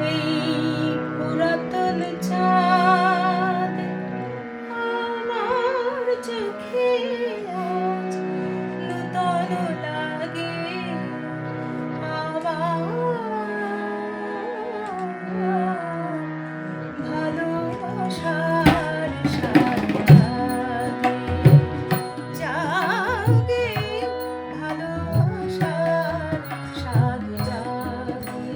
এই পুরাতন চাঁদ আমার চোখে আজ নূতন লাগে। আমার ভালোবাসার স্বাদ জাগে, জাগে ভালোবাসার স্বাদ জাগে।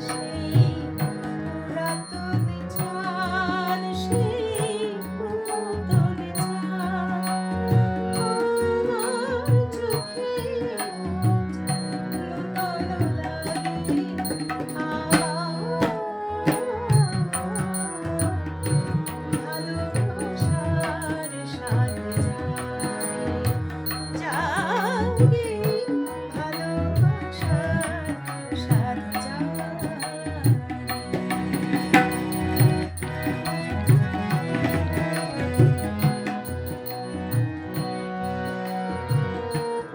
সেই পুরাতন চাঁদ, সেই পুরাতন চাঁদ আমার চোখে নূতন লাগে। ভালোবাসার স্বাদ জাগে, ভালোবাসার স্বাদ জাগে।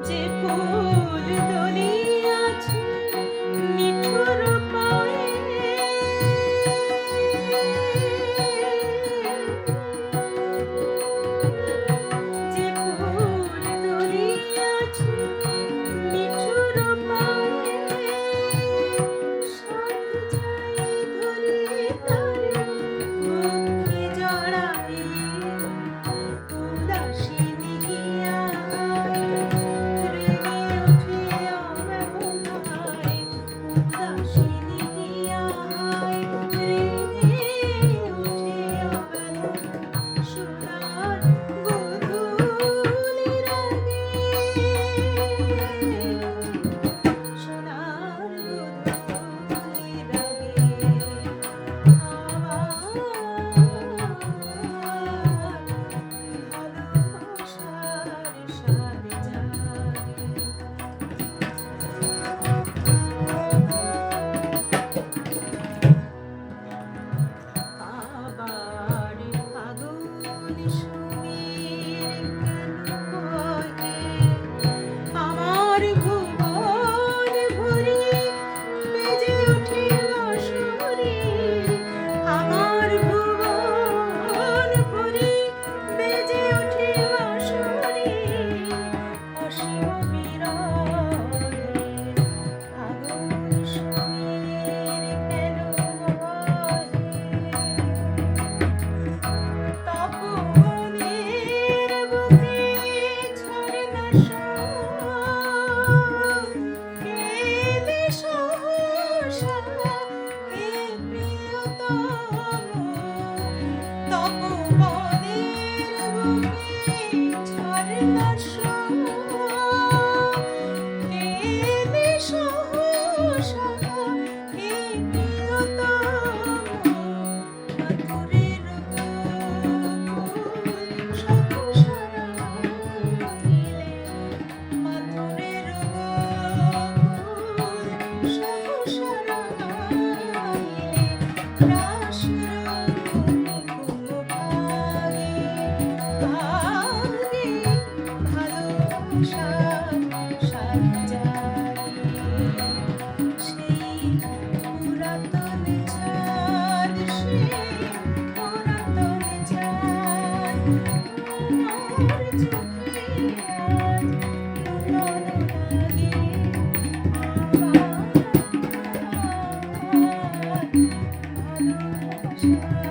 যে ফুল দুনিয়াছে নিঠুর পায়ে, যে ফুল দুনিয়াছে নিঠুর পায়ে, সাথে যায় ধরে তারে মুখে জড়াই। উদাসীনী গিয়া রেগে ওঠে অবহেলায়, উদাসীনী গিয়া রেগে ওঠে অবহেলায়। সোনার গোধূলি রাগে, সোনার গোধূলি রাগে আমার ভালোবাসার স্বাদ জাগে। আবার ফাগুন সমীর কেন বহে, আমার ভুবন ভরি বেজে ওঠে বাঁশরি। আমার ভুবন ভরি বেজে ওঠে বাঁশরি। অসীম বিরহের ফাগুন সমীর কেন বহে। তপবনের বুকে ঝরনা সব এলে সহসা, হে প্রিয়তম। তপবনের বুকে ঝরনা সব এলে সহসা, হে প্রিয়তম। মাথুরের বকুল সহসা রাগিলে, মাথুরের বকুল সহসা রাগিলে, রাসরঙ্গিনী ঘুম ভাগে, ভাগে ভালোবাসার স্বাদ জাগে। সেই পুরাতন চাঁদ, সেই পুরাতন চাঁদ আমার চোখে আজ নূতন লাগে। আমার ভালোবাসার